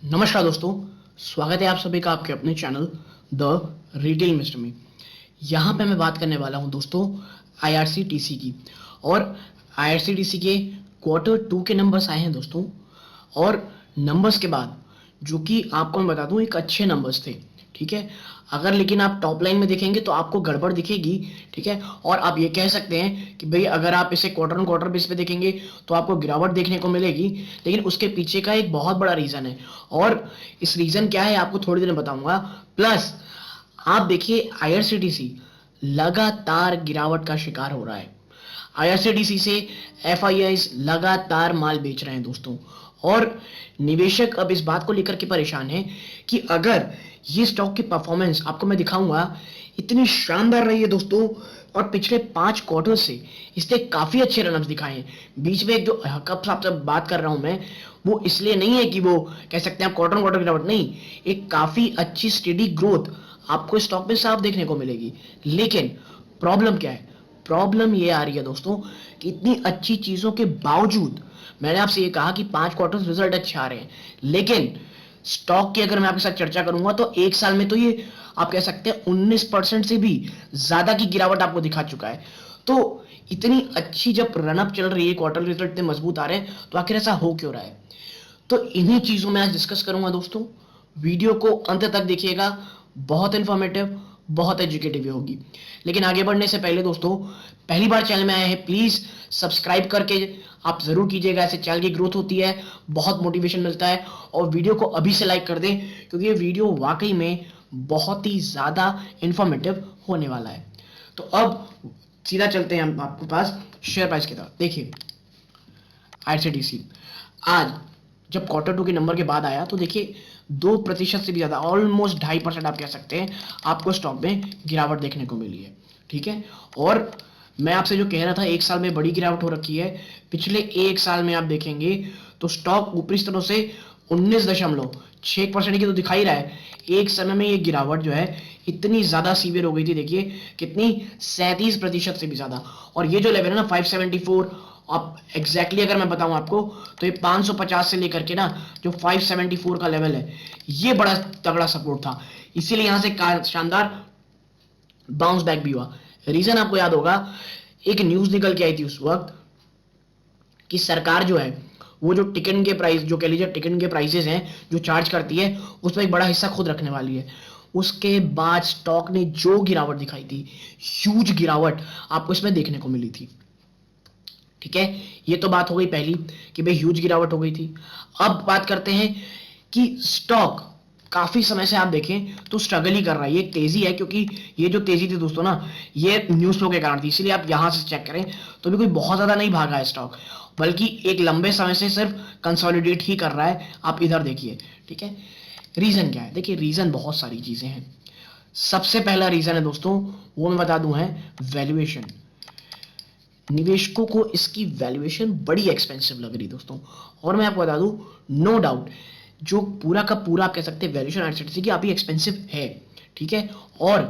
नमस्कार दोस्तों, स्वागत है आप सभी का आपके अपने चैनल द रिटेल मिस्टर में। यहाँ पे मैं बात करने वाला हूँ दोस्तों आईआरसीटीसी की। और आईआरसीटीसी के क्वार्टर 2 के नंबर्स आए हैं दोस्तों। और नंबर्स के बाद जो कि आपको मैं बता दूं एक अच्छे नंबर्स थे, ठीक है। अगर लेकिन आप टॉप लाइन में देखेंगे तो आपको गड़बड़ दिखेगी, ठीक है। और आप ये कह सकते हैं कि भाई अगर आप इसे क्वार्टर ऑन क्वार्टर बेस पे देखेंगे तो आपको गिरावट देखने को मिलेगी, लेकिन उसके पीछे का एक बहुत बड़ा रीजन है। और इस रीजन क्या है आपको थोड़ी देर में बताऊंगा। प्लस आप देखिए आईआरसीटीसी लगातार गिरावट का शिकार हो रहा है। आईआरसीटीसी से एफआईआईज लगातार माल बेच रहे हैं दोस्तों। और निवेशक अब इस बात को लेकर के परेशान है कि अगर ये स्टॉक की परफॉर्मेंस आपको मैं दिखाऊंगा इतनी शानदार रही है दोस्तों, और पिछले 5 क्वार्टर से इसने काफी अच्छे रनअप्स दिखाए हैं। बीच में एक जो हकअप्स आपसे बात कर रहा हूं मैं, वो इसलिए नहीं है कि वो कह सकते हैं आप क्वार्टर क्वार्टर गिरावट नहीं, एक काफी अच्छी स्टेडी ग्रोथ आपको स्टॉक में साफ देखने को मिलेगी। लेकिन प्रॉब्लम क्या है? प्रॉब्लम ये आ रही है दोस्तों कि इतनी अच्छी चीजों के बावजूद मैंने आपसे ये कहा कि 5 क्वार्टर्स रिजल्ट अच्छे आ रहे हैं, लेकिन स्टॉक की अगर मैं आपके साथ चर्चा करूंगा तो एक साल में तो ये आप कह सकते हैं 19% से भी ज्यादा की गिरावट आपको दिखा चुका है। तो इतनी अच्छी जब रनअप चल रही है, क्वार्टर रिजल्ट इतने मजबूत आ रहे हैं, तो आखिर ऐसा हो क्यों रहा है? तो इन्हीं चीजों में आज डिस्कस करूंगा दोस्तों। वीडियो को अंत तक देखिएगा, बहुत इंफॉर्मेटिव बहुत एजुकेटिव होगी। लेकिन आगे बढ़ने से पहले दोस्तों, पहली बार चैनल में आए हैं प्लीज सब्सक्राइब करके आप जरूर कीजिएगा। ऐसे चैनल की ग्रोथ होती है, बहुत मोटिवेशन मिलता है। और वीडियो को अभी से लाइक कर दें क्योंकि ये वीडियो वाकई में बहुत ही ज्यादा इंफॉर्मेटिव होने वाला है। तो अब सीधा चलते हैं हम आपके पास शेयर प्राइस की तरफ। देखिए आईआरसीटीसी आज जब क्वार्टर 2 के नंबर के बाद आया तो देखिए 2% से भी ज्यादा, ऑलमोस्ट 2.5% आप कह सकते हैं आपको स्टॉक में गिरावट देखने को मिली है, ठीक है। और मैं आपसे जो कह रहा था एक साल में बड़ी गिरावट हो रखी है, पिछले एक साल में आप देखेंगे तो स्टॉक ऊपरी स्तरों से 19.6% की तो दिखा ही रहा है। एक समय में ये गिरावट जो है इतनी ज्यादा सीवियर हो गई थी, देखिए कितनी 37% से भी ज्यादा। और ये जो लेवल है ना 574, अब एग्जैक्टली अगर मैं बताऊं आपको तो ये 550 से लेकर के ना जो 574 का लेवल है, ये बड़ा तगड़ा सपोर्ट था। इसीलिए यहां से शानदार बाउंस बैक भी हुआ। रीजन आपको याद होगा, एक न्यूज निकल के आई थी उस वक्त कि सरकार जो है वो जो टिकट के प्राइस, जो कह लीजिए टिकट के प्राइसेस हैं जो चार्ज करती है, उसमें एक बड़ा हिस्सा खुद रखने वाली है। उसके बाद स्टॉक ने जो गिरावट दिखाई थी, ह्यूज गिरावट आपको इसमें देखने को मिली थी, ठीक है। ये तो बात हो गई पहली कि भाई ह्यूज गिरावट हो गई थी। अब बात करते हैं कि स्टॉक काफी समय से आप देखें तो स्ट्रगल ही कर रहा है। ये तेजी है क्योंकि ये जो तेजी थी दोस्तों ना, ये न्यूज फ्लो के कारण थी, इसलिए आप यहां से चेक करें तो भी कोई बहुत ज्यादा नहीं भागा है स्टॉक, बल्कि एक लंबे समय से सिर्फ कंसोलिडेट ही कर रहा है। आप इधर देखिए, ठीक है। रीजन क्या है? देखिए रीजन बहुत सारी चीजें हैं। सबसे पहला रीजन है दोस्तों, वो मैं बता दूं, है वैल्यूएशन। निवेशकों को इसकी वैल्यूएशन बड़ी एक्सपेंसिव लग रही दोस्तों। और मैं आपको बता दूं, नो डाउट जो पूरा का पूरा आप कह सकते हैं वैल्यूएशन आईआरसीटीसी की आप ही एक्सपेंसिव है, ठीक है। और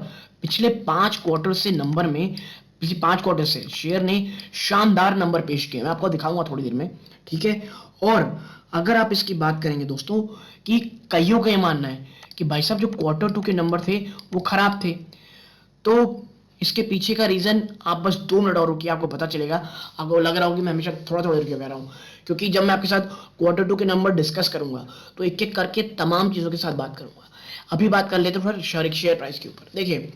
पिछले 5 क्वार्टर से नंबर में, पिछले 5 क्वार्टर से शेयर ने शानदार नंबर पेश किए, मैं आपको दिखाऊंगा थोड़ी देर में, ठीक है। और अगर आप इसकी बात करेंगे दोस्तों कि कईयों का ये मानना है कि भाई साहब जो क्वार्टर 2 के नंबर थे वो खराब थे, तो इसके पीछे का रीजन आप बस 2 मिनट और रुकिए, आपको पता चलेगा। आपको लग रहा होगा कि मैं हमेशा थोड़ा थोड़ा रुकिए कह रहा हूँ, क्योंकि जब मैं आपके साथ क्वार्टर 2 के नंबर डिस्कस करूंगा तो एक एक करके तमाम चीजों के साथ बात करूंगा। अभी बात कर लेते हैं फिर शेयर प्राइस के ऊपर। देखिए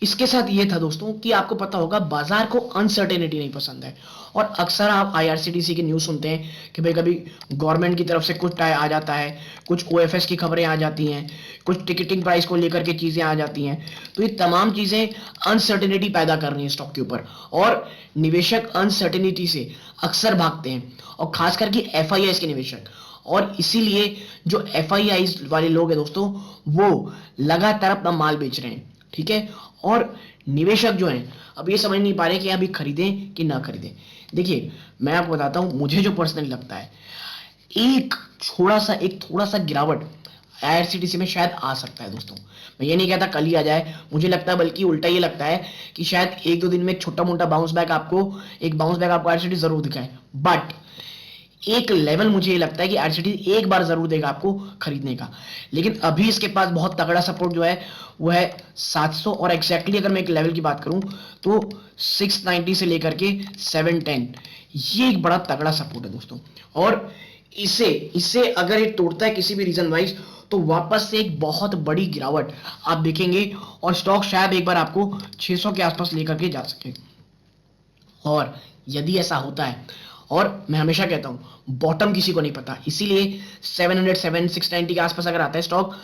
इसके साथ ये था दोस्तों कि आपको पता होगा बाजार को अनसर्टेनिटी नहीं पसंद है। और अक्सर आप आईआरसीटीसी की न्यूज सुनते हैं कि भाई कभी गवर्नमेंट की तरफ से कुछ आ जाता है, कुछ ओएफएस की खबरें आ जाती हैं, कुछ टिकटिंग प्राइस को लेकर के चीजें आ जाती हैं। तो ये तमाम चीजें अनसर्टेनिटी पैदा कर रही हैं स्टॉक के ऊपर, और निवेशक अनसर्टेनिटी से अक्सर भागते हैं, और खास करके एफआईआई के निवेशक। और इसीलिए जो एफआईआई वाले लोग हैं दोस्तों, वो लगातार अपना माल बेच रहे हैं, ठीक है। और निवेशक जो हैं अब ये समझ नहीं पा रहे कि अभी खरीदें कि ना खरीदें। देखिए मैं आपको बताता हूं, मुझे जो पर्सनली लगता है एक थोड़ा सा गिरावट आईआरसीटीसी में शायद आ सकता है दोस्तों। मैं ये नहीं कहता कल ही आ जाए, मुझे लगता है बल्कि उल्टा ये लगता है कि शायद 1-2 दिन में एक छोटा मोटा बाउंस बैक आपको आईआरसीटीसी जरूर दिखाए। बट एक लेवल मुझे ये लगता है कि आईआरसीटीसी एक बार जरूर देगा आपको खरीदने का, लेकिन अभी इसके पास बहुत तगड़ा सपोर्ट जो है वो है 700, और एग्जैक्टली अगर मैं एक लेवल की बात करूं तो 690 से लेकर के 710, ये एक बड़ा तगड़ा सपोर्ट है दोस्तों। और इसे इसे अगर ये तोड़ता है किसी भी रीजन वाइज तो वापस से एक बहुत बड़ी गिरावट आप देखेंगे, और स्टॉक शायद एक बार आपको 600 के आसपास लेकर के जा सके। और यदि ऐसा होता है, और मैं हमेशा कहता हूं बॉटम किसी को नहीं पता, इसीलिए 707 690 के आसपास अगर आता है स्टॉक,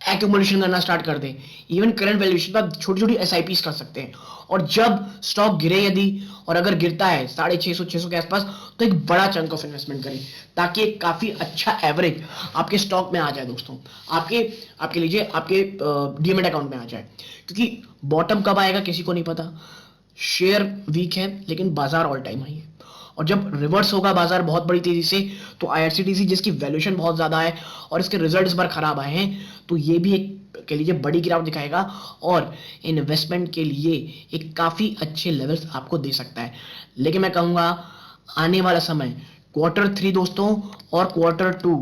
एक्यूमुलेशन करना स्टार्ट कर दे। इवन करंट वैल्यूएशन पर छोटी छोटी एसआईपीस कर सकते हैं, और जब स्टॉक गिरे यदि, और अगर गिरता है 650 600 के आसपास, तो एक बड़ा चंक ऑफ इन्वेस्टमेंट करें ताकि एक काफी अच्छा एवरेज आपके स्टॉक में आ जाए दोस्तों, आपके आपके लीजिए आपके डीएमएट अकाउंट में आ जाए। क्योंकि बॉटम कब आएगा किसी को नहीं पता, शेयर वीक है लेकिन बाजार ऑल टाइम हाई है, और जब रिवर्स होगा बाजार बहुत बड़ी तेजी से, तो आईआरसीटीसी जिसकी वैल्यूएशन बहुत ज्यादा है और इसके रिजल्ट इस बार खराब आए हैं, तो ये भी एक कह लीजिए बड़ी गिरावट दिखाएगा, और इन्वेस्टमेंट के लिए एक काफी अच्छे लेवल्स आपको दे सकता है। लेकिन मैं कहूंगा आने वाला समय Q3 दोस्तों और Q2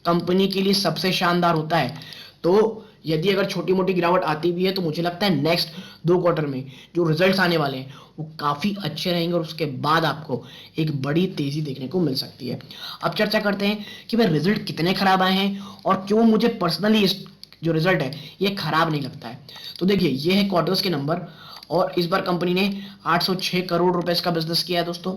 कंपनी के लिए सबसे शानदार होता है। तो यदि अगर छोटी मोटी गिरावट आती भी है तो मुझे लगता है नेक्स्ट 2 क्वार्टर में जो रिजल्ट्स आने वाले हैं वो काफी अच्छे रहेंगे, और उसके बाद आपको एक बड़ी तेजी देखने को मिल सकती है। अब चर्चा करते हैं कि भाई रिजल्ट कितने खराब आए हैं और क्यों मुझे पर्सनली इस जो रिजल्ट है ये खराब नहीं लगता है। तो देखिए ये है क्वार्टर्स के नंबर, और इस बार कंपनी ने 806 करोड़ रुपए का बिजनेस किया है दोस्तों,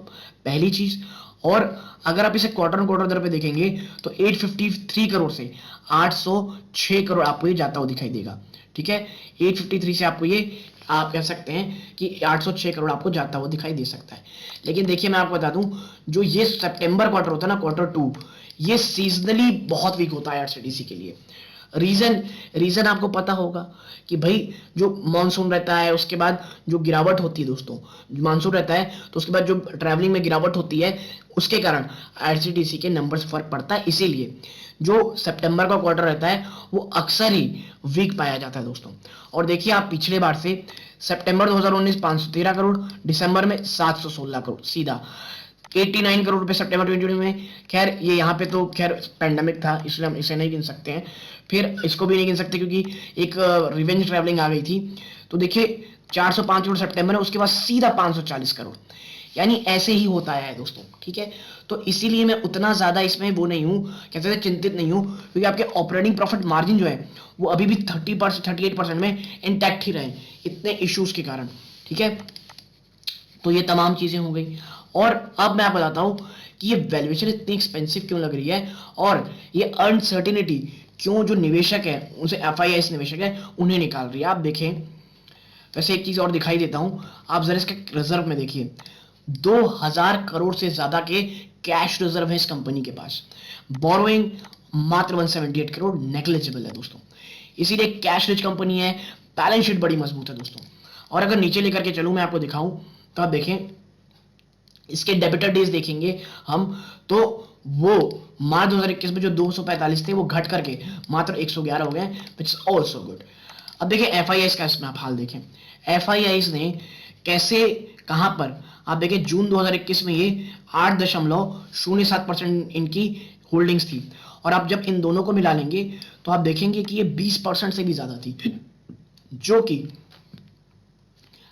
पहली चीज। और अगर आप इसे क्वार्टर क्वार्टर दर पे देखेंगे तो 853 करोड़ से 806 करोड़ आपको ये जाता हुआ दिखाई देगा। ठीक है, 853 से आपको ये आप कह सकते हैं कि 806 करोड़ आपको जाता हुआ दिखाई दे सकता है। लेकिन देखिए मैं आपको बता दूं, जो ये सितंबर क्वार्टर होता है ना, Q2, ये सीजनली बहुत वीक होता है आईआरसीटीसी के लिए। रीजन आपको पता होगा कि भाई जो मानसून रहता है उसके बाद जो गिरावट होती है दोस्तों, मानसून रहता है तो उसके बाद जो ट्रैवलिंग में गिरावट होती है उसके कारण आईआरसीटीसी के नंबर्स फर्क पड़ता है। इसीलिए जो सितंबर का क्वार्टर रहता है वो अक्सर ही वीक पाया जाता है दोस्तों। और देखिए आप पिछले बार से सितंबर 2019 513 करोड़, दिसंबर में 716 करोड़, सीधा 89 करोड़ रुपए सितंबर 2020 में। खैर ये यहाँ पे तो खैर पेंडेमिक था इसलिए हम इसे नहीं गिन सकते हैं, फिर इसको भी नहीं गिन सकते क्योंकि एक रिवेंज ट्रैवलिंग आ गई थी। तो देखिए 405 करोड़ सितंबर में, उसके बाद सीधा 540 करोड़, यानी ऐसे ही होता है दोस्तों। ठीक है, तो इसीलिए मैं उतना ज्यादा इसमें वो नहीं हूँ, कहते थे चिंतित नहीं हूँ, क्योंकि आपके ऑपरेटिंग प्रॉफिट मार्जिन जो है वो अभी भी 30% 38% में इंटैक्ट ही रहे इतने इश्यूज के कारण। ठीक है, तो ये तमाम चीजें हो गई। और अब मैं आपको बताता हूं कि ये वैल्यूएशन इतनी एक्सपेंसिव क्यों लग रही है, और ये अनसर्टिनिटी क्यों जो निवेशक है उनसे एफआईआई निवेशक है उन्हें निकाल रही है। आप देखें, वैसे एक चीज और दिखाई देता हूं, आप जरा इसके रिजर्व में देखिए, 2000 करोड़ से ज्यादा के कैश रिजर्व है इस कंपनी के पास। बोरोइंग मात्र 178 करोड़, नेग्लिजिबल है दोस्तों। इसीलिए कैश रिच कंपनी है, बैलेंस शीट बड़ी मजबूत है दोस्तों। और अगर नीचे लेकर के चलूं मैं आपको दिखाऊं तो आप देखें, इसके डेबिटर डेज देखेंगे हम तो वो मार्च 2021 में जो 245 थे वो घट करके मात्र 111 हो गए, विच इज ऑल्सो गुड। अब देखें एफआईआई का इसमें आप हाल देखें, एफआईआई ने कैसे कहां पर, आप देखें जून 2021 में ये 8.07% इनकी होल्डिंग्स थी, और आप जब इन दोनों को मिला लेंगे तो आप देखेंगे कि ये 20% से भी ज्यादा थी, जो कि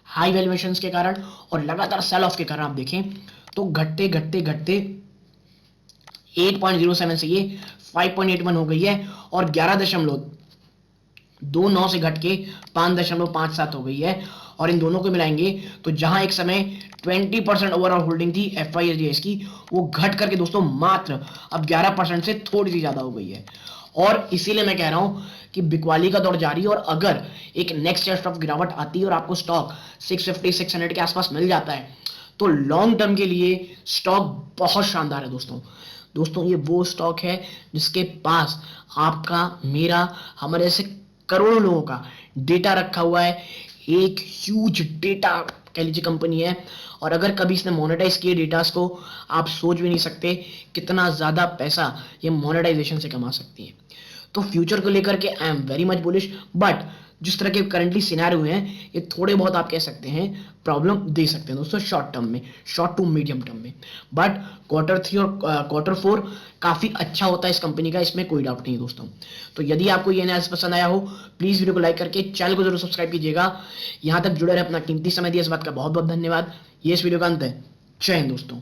हाई वैल्यूएशंस के कारण और लगातार सेल ऑफ के कारण आप देखें तो घटते घटते घटते 8.07 से ये 5.81 हो गई है, और 11.29 से घट के 5.57 हो गई है। और इन दोनों को मिलाएंगे तो जहां एक समय 20% ओवरऑल होल्डिंग थी एफआईएस की, वो घट करके दोस्तों मात्र अब 11% से थोड़ी सी ज्यादा हो गई है। और इसीलिए मैं कह रहा हूं कि बिकवाली का दौर जारी है, और अगर एक नेक्स्ट टेस्ट ऑफ गिरावट आती है और आपको स्टॉक 650 600 के आसपास मिल जाता है तो लॉन्ग टर्म के लिए स्टॉक बहुत शानदार है दोस्तों। दोस्तों ये वो स्टॉक है जिसके पास आपका, मेरा, हमारे जैसे करोड़ों लोगों का डेटा रखा हुआ है, एक ह्यूज डेटा कह लीजिए कंपनी है, और अगर कभी इसने मोनेटाइज किए डेटास को, आप सोच भी नहीं सकते कितना ज्यादा पैसा ये मोनेटाइजेशन से कमा सकती है। तो फ्यूचर को लेकर के I am very much bullish, but जिस तरह के करंटली सिनेरियो हैं, ये थोड़े बहुत आप कह सकते हैं प्रॉब्लम दे सकते हैं दोस्तों शॉर्ट टर्म में, शॉर्ट टू मीडियम टर्म में। बट Q3 और Q4 काफी अच्छा होता है इस कंपनी का, इसमें कोई डाउट नहीं दोस्तों। तो यदि आपको ये एनालिसिस पसंद आया हो, प्लीज वीडियो को लाइक करके चैनल को जरूर सब्सक्राइब कीजिएगा। यहां तक जुड़े रहे, अपना कीमती समय दिया, इस बात का बहुत बहुत धन्यवाद। ये इस वीडियो का अंत है। जय हिंद दोस्तों।